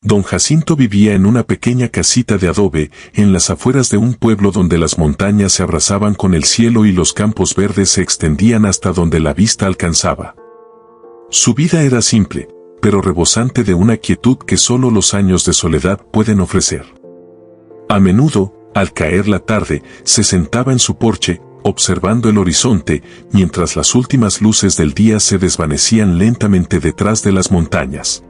Don Jacinto vivía en una pequeña casita de adobe, en las afueras de un pueblo donde las montañas se abrazaban con el cielo y los campos verdes se extendían hasta donde la vista alcanzaba. Su vida era simple, pero rebosante de una quietud que solo los años de soledad pueden ofrecer. A menudo, al caer la tarde, se sentaba en su porche, observando el horizonte, mientras las últimas luces del día se desvanecían lentamente detrás de las montañas.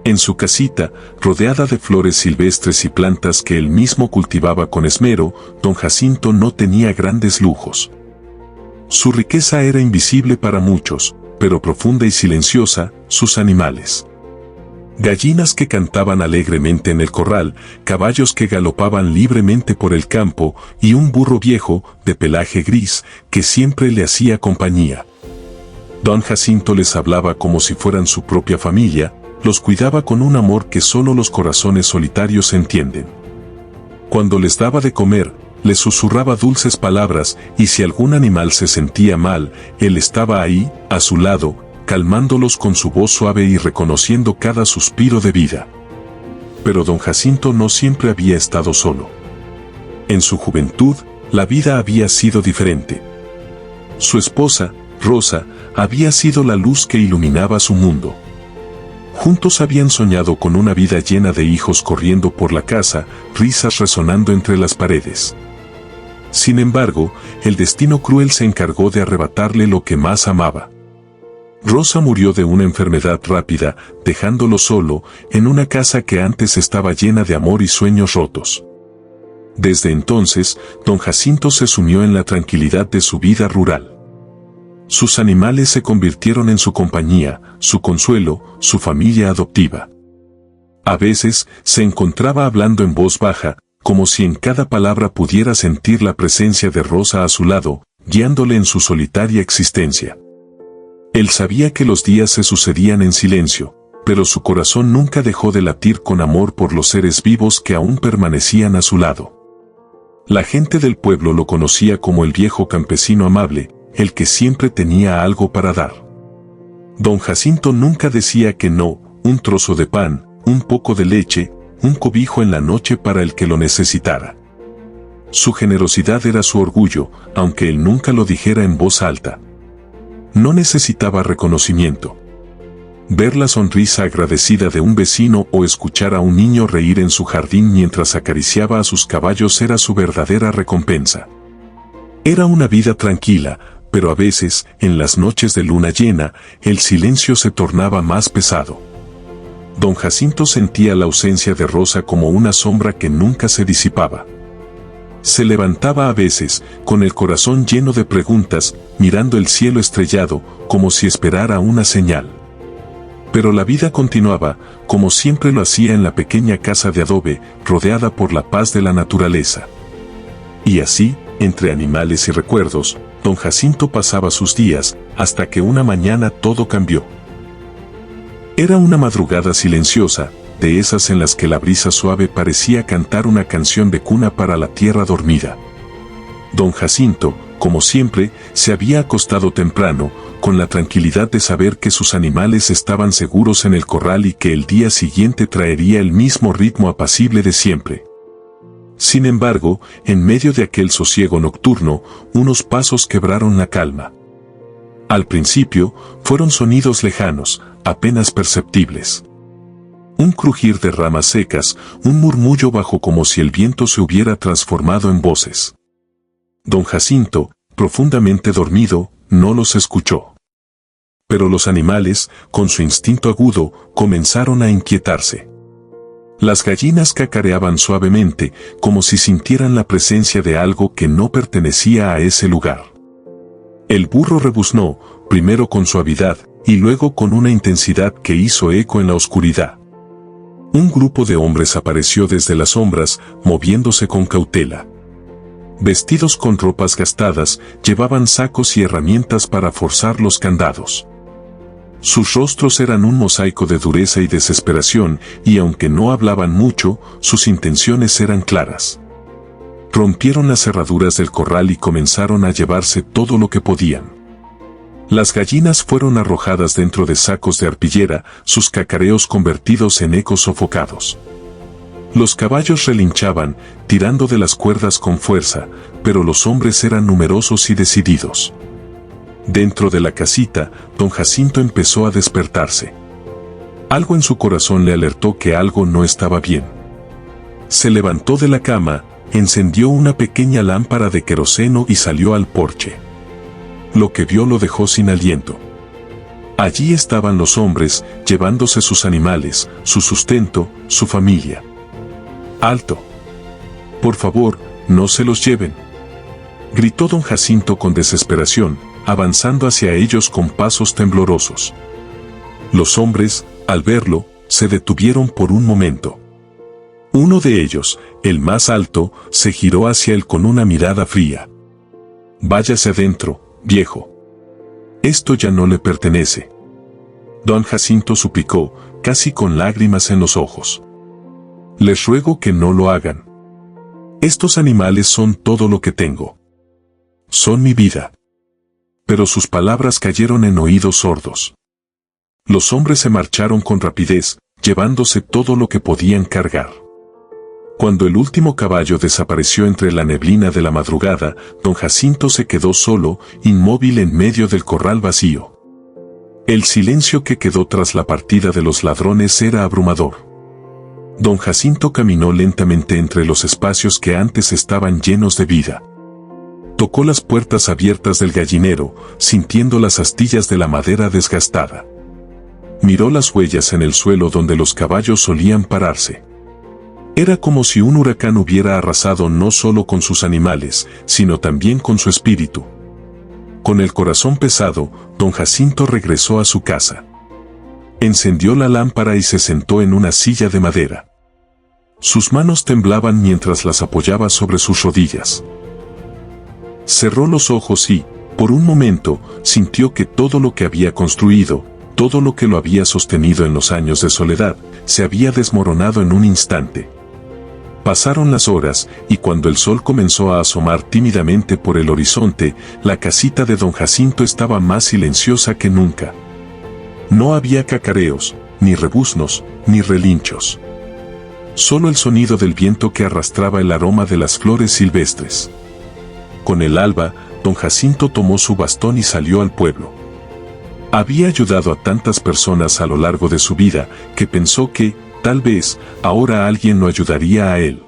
En su casita, rodeada de flores silvestres y plantas que él mismo cultivaba con esmero, don Jacinto no tenía grandes lujos. Su riqueza era invisible para muchos, pero profunda y silenciosa, sus animales. Gallinas que cantaban alegremente en el corral, caballos que galopaban libremente por el campo y un burro viejo, de pelaje gris, que siempre le hacía compañía. Don Jacinto les hablaba como si fueran su propia familia, los cuidaba con un amor que solo los corazones solitarios entienden. Cuando les daba de comer, les susurraba dulces palabras y si algún animal se sentía mal, él estaba ahí, a su lado, calmándolos con su voz suave y reconociendo cada suspiro de vida. Pero don Jacinto no siempre había estado solo. En su juventud, la vida había sido diferente. Su esposa, Rosa, había sido la luz que iluminaba su mundo. Juntos habían soñado con una vida llena de hijos corriendo por la casa, risas resonando entre las paredes. Sin embargo, el destino cruel se encargó de arrebatarle lo que más amaba. Rosa murió de una enfermedad rápida, dejándolo solo, en una casa que antes estaba llena de amor y sueños rotos. Desde entonces, don Jacinto se sumió en la tranquilidad de su vida rural. Sus animales se convirtieron en su compañía, su consuelo, su familia adoptiva. A veces, se encontraba hablando en voz baja, como si en cada palabra pudiera sentir la presencia de Rosa a su lado, guiándole en su solitaria existencia. Él sabía que los días se sucedían en silencio, pero su corazón nunca dejó de latir con amor por los seres vivos que aún permanecían a su lado. La gente del pueblo lo conocía como el viejo campesino amable, el que siempre tenía algo para dar. Don Jacinto nunca decía que no, un trozo de pan, un poco de leche, un cobijo en la noche para el que lo necesitara. Su generosidad era su orgullo, aunque él nunca lo dijera en voz alta. No necesitaba reconocimiento. Ver la sonrisa agradecida de un vecino o escuchar a un niño reír en su jardín mientras acariciaba a sus caballos era su verdadera recompensa. Era una vida tranquila, pero a veces, en las noches de luna llena, el silencio se tornaba más pesado. Don Jacinto sentía la ausencia de Rosa como una sombra que nunca se disipaba. Se levantaba a veces, con el corazón lleno de preguntas, mirando el cielo estrellado, como si esperara una señal. Pero la vida continuaba, como siempre lo hacía en la pequeña casa de adobe, rodeada por la paz de la naturaleza. Y así, entre animales y recuerdos, don Jacinto pasaba sus días, hasta que una mañana todo cambió. Era una madrugada silenciosa, de esas en las que la brisa suave parecía cantar una canción de cuna para la tierra dormida. Don Jacinto, como siempre, se había acostado temprano, con la tranquilidad de saber que sus animales estaban seguros en el corral y que el día siguiente traería el mismo ritmo apacible de siempre. Sin embargo, en medio de aquel sosiego nocturno, unos pasos quebraron la calma. Al principio, fueron sonidos lejanos, apenas perceptibles. Un crujir de ramas secas, un murmullo bajo como si el viento se hubiera transformado en voces. Don Jacinto, profundamente dormido, no los escuchó. Pero los animales, con su instinto agudo, comenzaron a inquietarse. Las gallinas cacareaban suavemente, como si sintieran la presencia de algo que no pertenecía a ese lugar. El burro rebuznó, primero con suavidad, y luego con una intensidad que hizo eco en la oscuridad. Un grupo de hombres apareció desde las sombras, moviéndose con cautela. Vestidos con ropas gastadas, llevaban sacos y herramientas para forzar los candados. Sus rostros eran un mosaico de dureza y desesperación, y aunque no hablaban mucho, sus intenciones eran claras. Rompieron las cerraduras del corral y comenzaron a llevarse todo lo que podían. Las gallinas fueron arrojadas dentro de sacos de arpillera, sus cacareos convertidos en ecos sofocados. Los caballos relinchaban, tirando de las cuerdas con fuerza, pero los hombres eran numerosos y decididos. Dentro de la casita, don Jacinto empezó a despertarse. Algo en su corazón le alertó que algo no estaba bien. Se levantó de la cama, encendió una pequeña lámpara de queroseno y salió al porche. Lo que vio lo dejó sin aliento. Allí estaban los hombres, llevándose sus animales, su sustento, su familia. ¡Alto! Por favor, no se los lleven, gritó don Jacinto con desesperación, avanzando hacia ellos con pasos temblorosos. Los hombres, al verlo, se detuvieron por un momento. Uno de ellos, el más alto, se giró hacia él con una mirada fría. «Váyase adentro, viejo. Esto ya no le pertenece». Don Jacinto suplicó, casi con lágrimas en los ojos. «Les ruego que no lo hagan. Estos animales son todo lo que tengo. Son mi vida». Pero sus palabras cayeron en oídos sordos. Los hombres se marcharon con rapidez, llevándose todo lo que podían cargar. Cuando el último caballo desapareció entre la neblina de la madrugada, don Jacinto se quedó solo, inmóvil en medio del corral vacío. El silencio que quedó tras la partida de los ladrones era abrumador. Don Jacinto caminó lentamente entre los espacios que antes estaban llenos de vida. Tocó las puertas abiertas del gallinero, sintiendo las astillas de la madera desgastada. Miró las huellas en el suelo donde los caballos solían pararse. Era como si un huracán hubiera arrasado no solo con sus animales, sino también con su espíritu. Con el corazón pesado, don Jacinto regresó a su casa. Encendió la lámpara y se sentó en una silla de madera. Sus manos temblaban mientras las apoyaba sobre sus rodillas. Cerró los ojos y, por un momento, sintió que todo lo que había construido, todo lo que lo había sostenido en los años de soledad, se había desmoronado en un instante. Pasaron las horas, y cuando el sol comenzó a asomar tímidamente por el horizonte, la casita de don Jacinto estaba más silenciosa que nunca. No había cacareos, ni rebuznos, ni relinchos. Solo el sonido del viento que arrastraba el aroma de las flores silvestres. Con el alba, don Jacinto tomó su bastón y salió al pueblo. Había ayudado a tantas personas a lo largo de su vida, que pensó que, tal vez, ahora alguien lo ayudaría a él.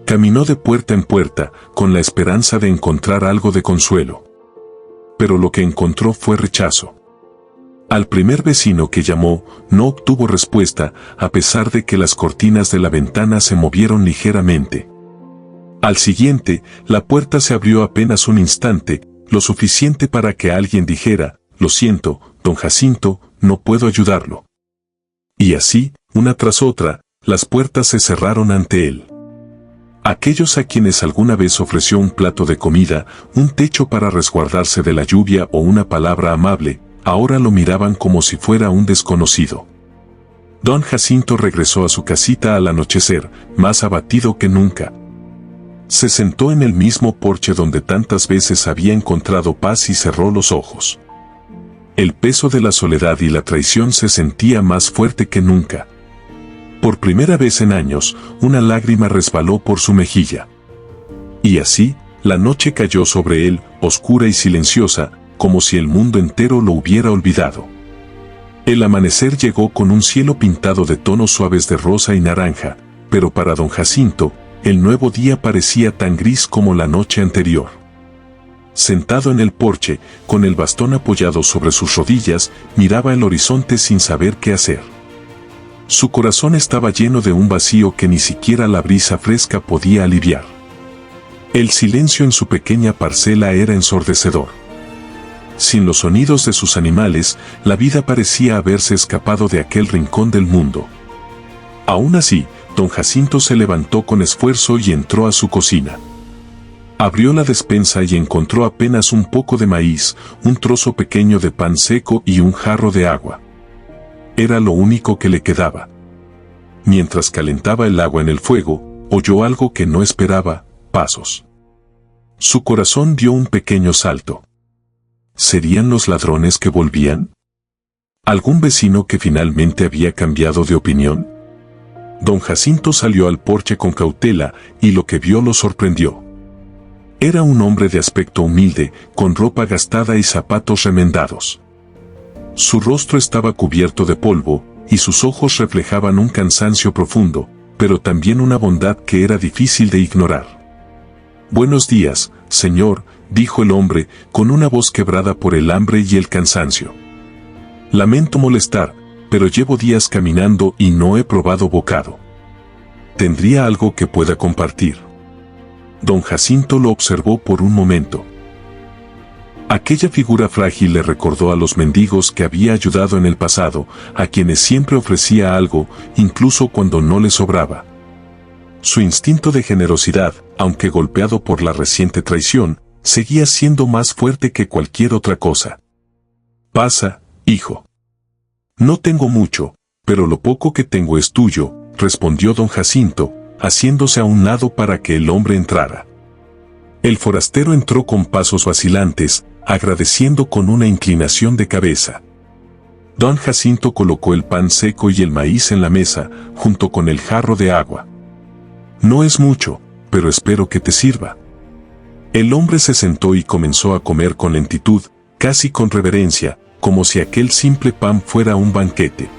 Caminó de puerta en puerta, con la esperanza de encontrar algo de consuelo. Pero lo que encontró fue rechazo. Al primer vecino que llamó, no obtuvo respuesta, a pesar de que las cortinas de la ventana se movieron ligeramente. Al siguiente, la puerta se abrió apenas un instante, lo suficiente para que alguien dijera: «Lo siento, don Jacinto, no puedo ayudarlo». Y así, una tras otra, las puertas se cerraron ante él. Aquellos a quienes alguna vez ofreció un plato de comida, un techo para resguardarse de la lluvia o una palabra amable, ahora lo miraban como si fuera un desconocido. Don Jacinto regresó a su casita al anochecer, más abatido que nunca. Se sentó en el mismo porche donde tantas veces había encontrado paz y cerró los ojos. El peso de la soledad y la traición se sentía más fuerte que nunca. Por primera vez en años, una lágrima resbaló por su mejilla. Y así, la noche cayó sobre él, oscura y silenciosa, como si el mundo entero lo hubiera olvidado. El amanecer llegó con un cielo pintado de tonos suaves de rosa y naranja, pero para don Jacinto, el nuevo día parecía tan gris como la noche anterior. Sentado en el porche, con el bastón apoyado sobre sus rodillas, miraba el horizonte sin saber qué hacer. Su corazón estaba lleno de un vacío que ni siquiera la brisa fresca podía aliviar. El silencio en su pequeña parcela era ensordecedor. Sin los sonidos de sus animales, la vida parecía haberse escapado de aquel rincón del mundo. Aún así, don Jacinto se levantó con esfuerzo y entró a su cocina. Abrió la despensa y encontró apenas un poco de maíz, un trozo pequeño de pan seco y un jarro de agua. Era lo único que le quedaba. Mientras calentaba el agua en el fuego, oyó algo que no esperaba: pasos. Su corazón dio un pequeño salto. ¿Serían los ladrones que volvían? ¿Algún vecino que finalmente había cambiado de opinión? Don Jacinto salió al porche con cautela y lo que vio lo sorprendió. Era un hombre de aspecto humilde, con ropa gastada y zapatos remendados. Su rostro estaba cubierto de polvo, y sus ojos reflejaban un cansancio profundo, pero también una bondad que era difícil de ignorar. «Buenos días, señor», dijo el hombre, con una voz quebrada por el hambre y el cansancio. «Lamento molestar, pero llevo días caminando y no he probado bocado. ¿Tendría algo que pueda compartir?». Don Jacinto lo observó por un momento. Aquella figura frágil le recordó a los mendigos que había ayudado en el pasado, a quienes siempre ofrecía algo, incluso cuando no le sobraba. Su instinto de generosidad, aunque golpeado por la reciente traición, seguía siendo más fuerte que cualquier otra cosa. «Pasa, hijo». «No tengo mucho, pero lo poco que tengo es tuyo», respondió don Jacinto, haciéndose a un lado para que el hombre entrara. El forastero entró con pasos vacilantes, agradeciendo con una inclinación de cabeza. Don Jacinto colocó el pan seco y el maíz en la mesa, junto con el jarro de agua. «No es mucho, pero espero que te sirva». El hombre se sentó y comenzó a comer con lentitud, casi con reverencia, como si aquel simple pan fuera un banquete.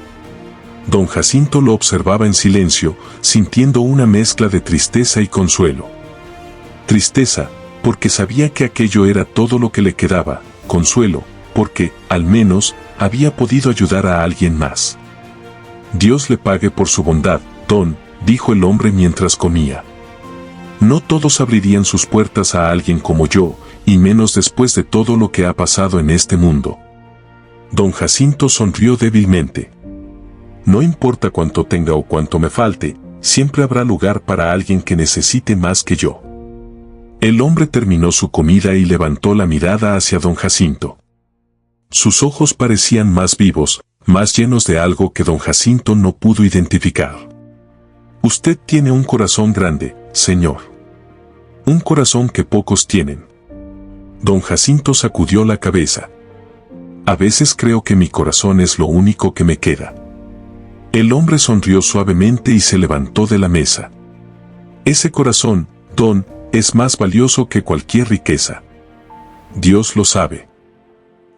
Don Jacinto lo observaba en silencio, sintiendo una mezcla de tristeza y consuelo. Tristeza, porque sabía que aquello era todo lo que le quedaba; consuelo, porque, al menos, había podido ayudar a alguien más. «Dios le pague por su bondad, don», dijo el hombre mientras comía. «No todos abrirían sus puertas a alguien como yo, y menos después de todo lo que ha pasado en este mundo». Don Jacinto sonrió débilmente. «No importa cuánto tenga o cuánto me falte, siempre habrá lugar para alguien que necesite más que yo». El hombre terminó su comida y levantó la mirada hacia don Jacinto. Sus ojos parecían más vivos, más llenos de algo que don Jacinto no pudo identificar. «Usted tiene un corazón grande, señor. Un corazón que pocos tienen». Don Jacinto sacudió la cabeza. «A veces creo que mi corazón es lo único que me queda». El hombre sonrió suavemente y se levantó de la mesa. «Ese corazón, don, es más valioso que cualquier riqueza. Dios lo sabe».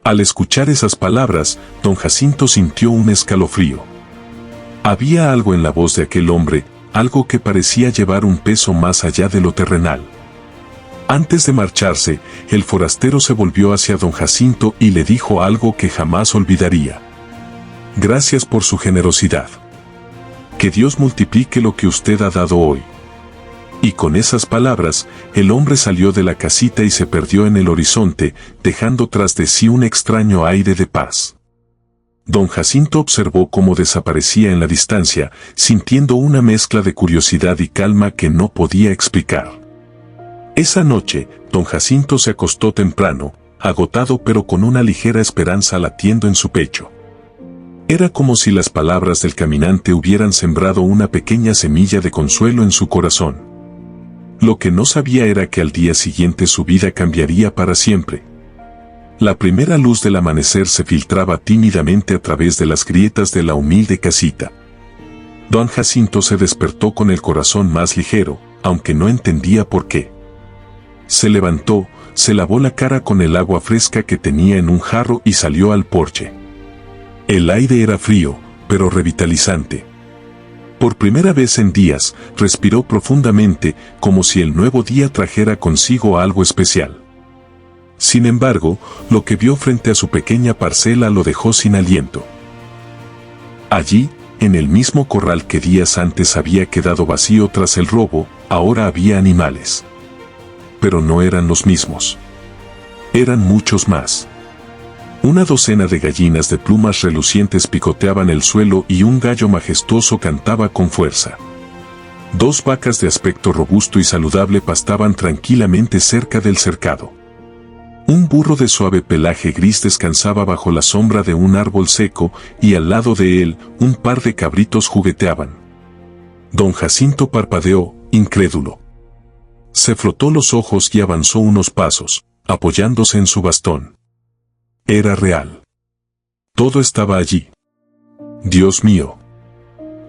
Al escuchar esas palabras, don Jacinto sintió un escalofrío. Había algo en la voz de aquel hombre, algo que parecía llevar un peso más allá de lo terrenal. Antes de marcharse, el forastero se volvió hacia don Jacinto y le dijo algo que jamás olvidaría. «Gracias por su generosidad. Que Dios multiplique lo que usted ha dado hoy». Y con esas palabras, el hombre salió de la casita y se perdió en el horizonte, dejando tras de sí un extraño aire de paz. Don Jacinto observó cómo desaparecía en la distancia, sintiendo una mezcla de curiosidad y calma que no podía explicar. Esa noche, don Jacinto se acostó temprano, agotado pero con una ligera esperanza latiendo en su pecho. Era como si las palabras del caminante hubieran sembrado una pequeña semilla de consuelo en su corazón. Lo que no sabía era que al día siguiente su vida cambiaría para siempre. La primera luz del amanecer se filtraba tímidamente a través de las grietas de la humilde casita. Don Jacinto se despertó con el corazón más ligero, aunque no entendía por qué. Se levantó, se lavó la cara con el agua fresca que tenía en un jarro y salió al porche. El aire era frío, pero revitalizante. Por primera vez en días, respiró profundamente, como si el nuevo día trajera consigo algo especial. Sin embargo, lo que vio frente a su pequeña parcela lo dejó sin aliento. Allí, en el mismo corral que días antes había quedado vacío tras el robo, ahora había animales. Pero no eran los mismos. Eran muchos más. Una docena de gallinas de plumas relucientes picoteaban el suelo y un gallo majestuoso cantaba con fuerza. 2 vacas de aspecto robusto y saludable pastaban tranquilamente cerca del cercado. Un burro de suave pelaje gris descansaba bajo la sombra de un árbol seco y al lado de él un par de cabritos jugueteaban. Don Jacinto parpadeó, incrédulo. Se frotó los ojos y avanzó unos pasos, apoyándose en su bastón. Era real. Todo estaba allí. «Dios mío»,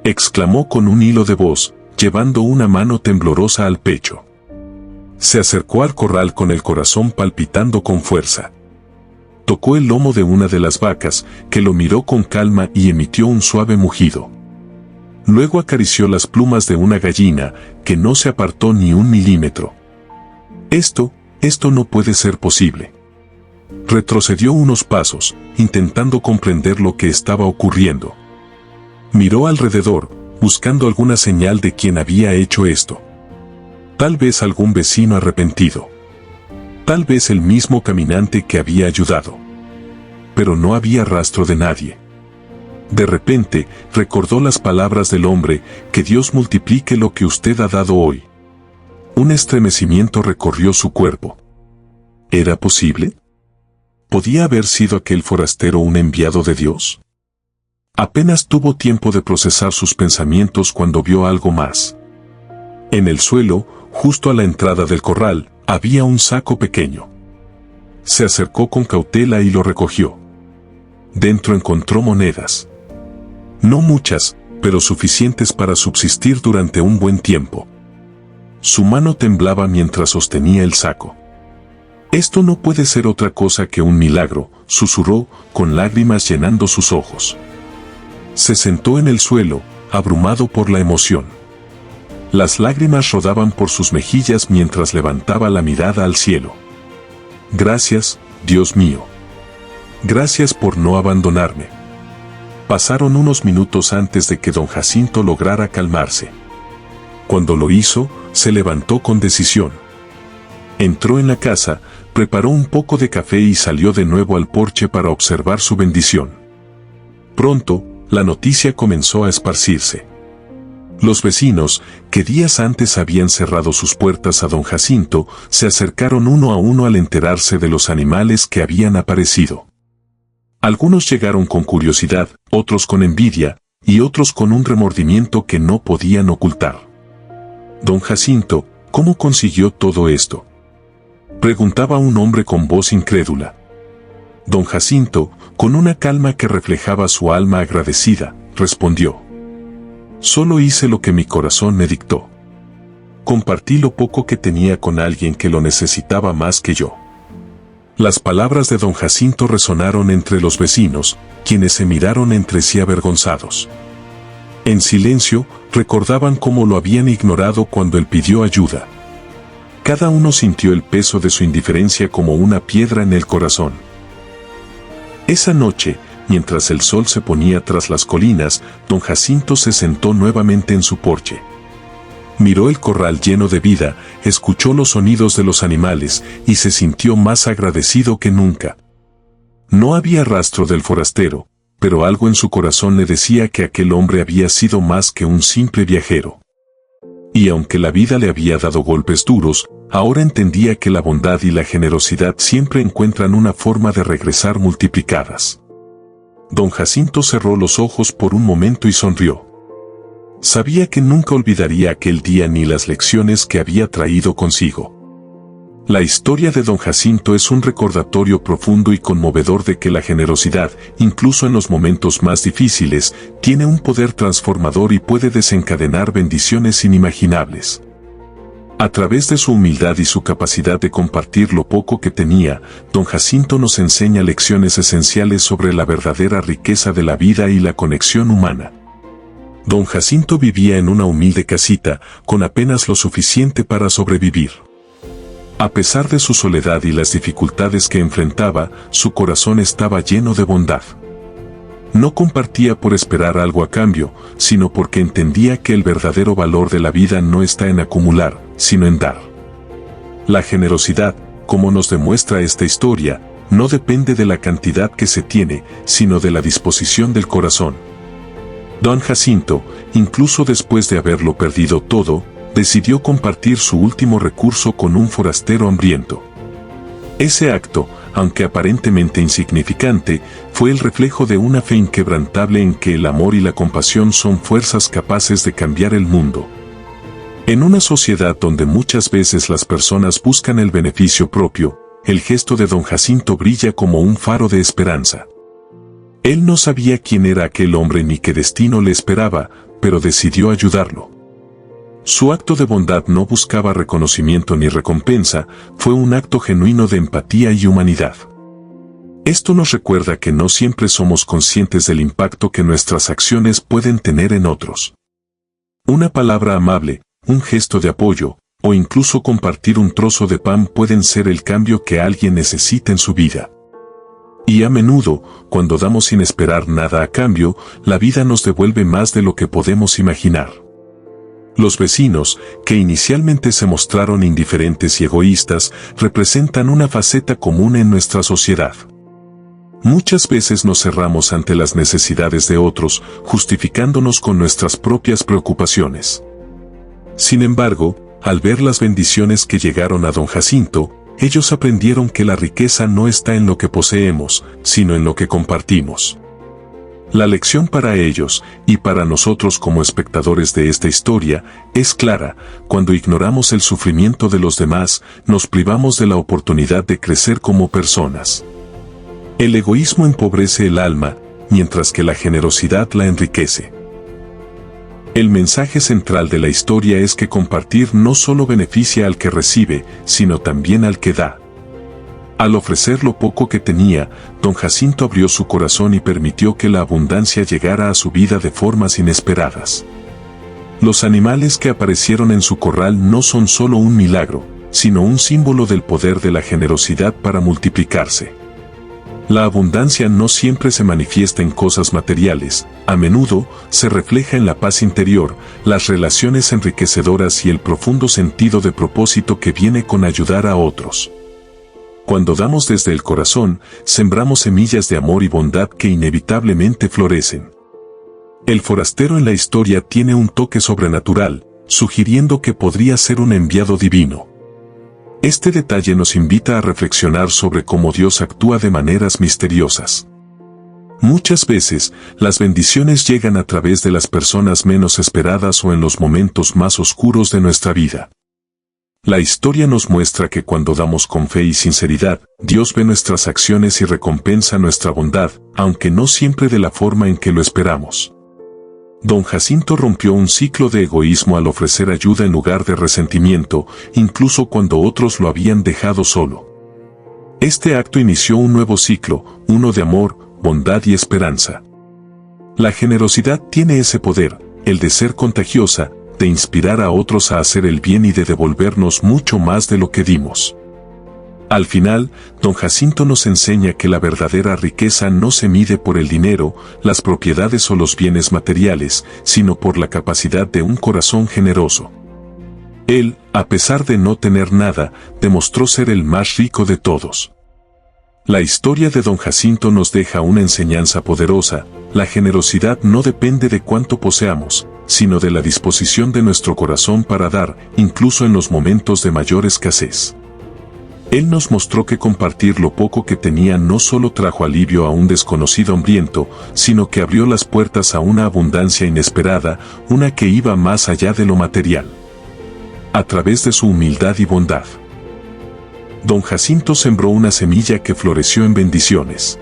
exclamó con un hilo de voz, llevando una mano temblorosa al pecho. Se acercó al corral con el corazón palpitando con fuerza. Tocó el lomo de una de las vacas, que lo miró con calma y emitió un suave mugido. Luego acarició las plumas de una gallina, que no se apartó ni un milímetro. Esto no puede ser posible. Retrocedió unos pasos, intentando comprender lo que estaba ocurriendo. Miró alrededor, buscando alguna señal de quién había hecho esto. Tal vez algún vecino arrepentido. Tal vez el mismo caminante que había ayudado. Pero no había rastro de nadie. De repente, recordó las palabras del hombre: «Que Dios multiplique lo que usted ha dado hoy». Un estremecimiento recorrió su cuerpo. ¿Era posible? ¿Podía haber sido aquel forastero un enviado de Dios? Apenas tuvo tiempo de procesar sus pensamientos cuando vio algo más. En el suelo, justo a la entrada del corral, había un saco pequeño. Se acercó con cautela y lo recogió. Dentro encontró monedas. No muchas, pero suficientes para subsistir durante un buen tiempo. Su mano temblaba mientras sostenía el saco. «Esto no puede ser otra cosa que un milagro», susurró, con lágrimas llenando sus ojos. Se sentó en el suelo, abrumado por la emoción. Las lágrimas rodaban por sus mejillas mientras levantaba la mirada al cielo. «Gracias, Dios mío. Gracias por no abandonarme». Pasaron unos minutos antes de que don Jacinto lograra calmarse. Cuando lo hizo, se levantó con decisión. Entró en la casa, preparó un poco de café y salió de nuevo al porche para observar su bendición. Pronto, la noticia comenzó a esparcirse. Los vecinos, que días antes habían cerrado sus puertas a don Jacinto, se acercaron uno a uno al enterarse de los animales que habían aparecido. Algunos llegaron con curiosidad, otros con envidia, y otros con un remordimiento que no podían ocultar. «Don Jacinto, ¿cómo consiguió todo esto?», preguntaba un hombre con voz incrédula. Don Jacinto, con una calma que reflejaba su alma agradecida, respondió: «Solo hice lo que mi corazón me dictó. Compartí lo poco que tenía con alguien que lo necesitaba más que yo». Las palabras de don Jacinto resonaron entre los vecinos, quienes se miraron entre sí avergonzados. En silencio, recordaban cómo lo habían ignorado cuando él pidió ayuda. Cada uno sintió el peso de su indiferencia como una piedra en el corazón. Esa noche, mientras el sol se ponía tras las colinas, don Jacinto se sentó nuevamente en su porche. Miró el corral lleno de vida, escuchó los sonidos de los animales y se sintió más agradecido que nunca. No había rastro del forastero, pero algo en su corazón le decía que aquel hombre había sido más que un simple viajero. Y aunque la vida le había dado golpes duros, ahora entendía que la bondad y la generosidad siempre encuentran una forma de regresar multiplicadas. Don Jacinto cerró los ojos por un momento y sonrió. Sabía que nunca olvidaría aquel día ni las lecciones que había traído consigo. La historia de don Jacinto es un recordatorio profundo y conmovedor de que la generosidad, incluso en los momentos más difíciles, tiene un poder transformador y puede desencadenar bendiciones inimaginables. A través de su humildad y su capacidad de compartir lo poco que tenía, don Jacinto nos enseña lecciones esenciales sobre la verdadera riqueza de la vida y la conexión humana. Don Jacinto vivía en una humilde casita, con apenas lo suficiente para sobrevivir. A pesar de su soledad y las dificultades que enfrentaba, su corazón estaba lleno de bondad. No compartía por esperar algo a cambio, sino porque entendía que el verdadero valor de la vida no está en acumular, sino en dar. La generosidad, como nos demuestra esta historia, no depende de la cantidad que se tiene, sino de la disposición del corazón. Don Jacinto, incluso después de haberlo perdido todo, decidió compartir su último recurso con un forastero hambriento. Ese acto, aunque aparentemente insignificante, fue el reflejo de una fe inquebrantable en que el amor y la compasión son fuerzas capaces de cambiar el mundo. En una sociedad donde muchas veces las personas buscan el beneficio propio, el gesto de don Jacinto brilla como un faro de esperanza. Él no sabía quién era aquel hombre ni qué destino le esperaba, pero decidió ayudarlo. Su acto de bondad no buscaba reconocimiento ni recompensa, fue un acto genuino de empatía y humanidad. Esto nos recuerda que no siempre somos conscientes del impacto que nuestras acciones pueden tener en otros. Una palabra amable, un gesto de apoyo, o incluso compartir un trozo de pan pueden ser el cambio que alguien necesita en su vida. Y a menudo, cuando damos sin esperar nada a cambio, la vida nos devuelve más de lo que podemos imaginar. Los vecinos, que inicialmente se mostraron indiferentes y egoístas, representan una faceta común en nuestra sociedad. Muchas veces nos cerramos ante las necesidades de otros, justificándonos con nuestras propias preocupaciones. Sin embargo, al ver las bendiciones que llegaron a don Jacinto, ellos aprendieron que la riqueza no está en lo que poseemos, sino en lo que compartimos. La lección para ellos, y para nosotros como espectadores de esta historia, es clara: cuando ignoramos el sufrimiento de los demás, nos privamos de la oportunidad de crecer como personas. El egoísmo empobrece el alma, mientras que la generosidad la enriquece. El mensaje central de la historia es que compartir no solo beneficia al que recibe, sino también al que da. Al ofrecer lo poco que tenía, don Jacinto abrió su corazón y permitió que la abundancia llegara a su vida de formas inesperadas. Los animales que aparecieron en su corral no son solo un milagro, sino un símbolo del poder de la generosidad para multiplicarse. La abundancia no siempre se manifiesta en cosas materiales, a menudo se refleja en la paz interior, las relaciones enriquecedoras y el profundo sentido de propósito que viene con ayudar a otros. Cuando damos desde el corazón, sembramos semillas de amor y bondad que inevitablemente florecen. El forastero en la historia tiene un toque sobrenatural, sugiriendo que podría ser un enviado divino. Este detalle nos invita a reflexionar sobre cómo Dios actúa de maneras misteriosas. Muchas veces, las bendiciones llegan a través de las personas menos esperadas o en los momentos más oscuros de nuestra vida. La historia nos muestra que cuando damos con fe y sinceridad, Dios ve nuestras acciones y recompensa nuestra bondad, aunque no siempre de la forma en que lo esperamos. Don Jacinto rompió un ciclo de egoísmo al ofrecer ayuda en lugar de resentimiento, incluso cuando otros lo habían dejado solo. Este acto inició un nuevo ciclo, uno de amor, bondad y esperanza. La generosidad tiene ese poder, el de ser contagiosa, de inspirar a otros a hacer el bien y de devolvernos mucho más de lo que dimos. Al final, don Jacinto nos enseña que la verdadera riqueza no se mide por el dinero, las propiedades o los bienes materiales, sino por la capacidad de un corazón generoso. Él, a pesar de no tener nada, demostró ser el más rico de todos. La historia de don Jacinto nos deja una enseñanza poderosa: la generosidad no depende de cuánto poseamos, sino de la disposición de nuestro corazón para dar, incluso en los momentos de mayor escasez. Él nos mostró que compartir lo poco que tenía no solo trajo alivio a un desconocido hambriento, sino que abrió las puertas a una abundancia inesperada, una que iba más allá de lo material. A través de su humildad y bondad, don Jacinto sembró una semilla que floreció en bendiciones.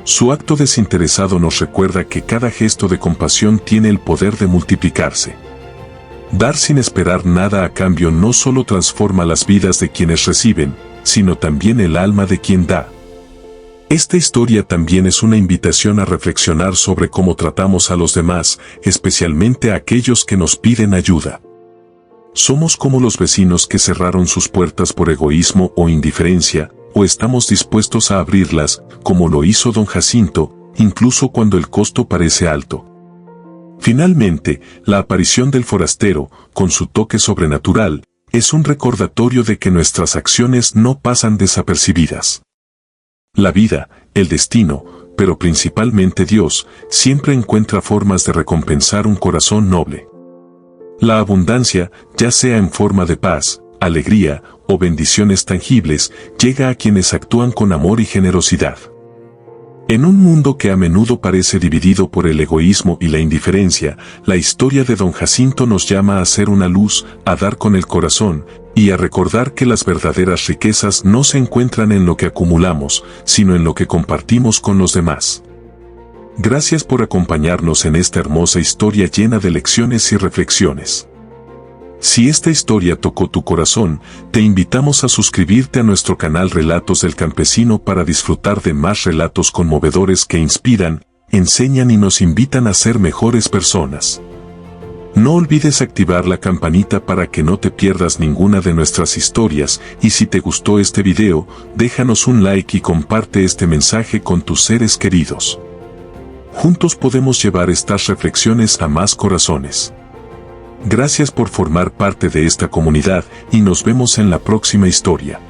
Su acto desinteresado nos recuerda que cada gesto de compasión tiene el poder de multiplicarse. Dar sin esperar nada a cambio no solo transforma las vidas de quienes reciben, sino también el alma de quien da. Esta historia también es una invitación a reflexionar sobre cómo tratamos a los demás, especialmente a aquellos que nos piden ayuda. ¿Somos como los vecinos que cerraron sus puertas por egoísmo o indiferencia, o estamos dispuestos a abrirlas, como lo hizo don Jacinto, incluso cuando el costo parece alto? Finalmente, la aparición del forastero, con su toque sobrenatural, es un recordatorio de que nuestras acciones no pasan desapercibidas. La vida, el destino, pero principalmente Dios, siempre encuentra formas de recompensar un corazón noble. La abundancia, ya sea en forma de paz, alegría o bendiciones tangibles, llega a quienes actúan con amor y generosidad. En un mundo que a menudo parece dividido por el egoísmo y la indiferencia, la historia de don Jacinto nos llama a ser una luz, a dar con el corazón, y a recordar que las verdaderas riquezas no se encuentran en lo que acumulamos, sino en lo que compartimos con los demás. Gracias por acompañarnos en esta hermosa historia llena de lecciones y reflexiones. Si esta historia tocó tu corazón, te invitamos a suscribirte a nuestro canal Relatos del Campesino para disfrutar de más relatos conmovedores que inspiran, enseñan y nos invitan a ser mejores personas. No olvides activar la campanita para que no te pierdas ninguna de nuestras historias, y si te gustó este video, déjanos un like y comparte este mensaje con tus seres queridos. Juntos podemos llevar estas reflexiones a más corazones. Gracias por formar parte de esta comunidad y nos vemos en la próxima historia.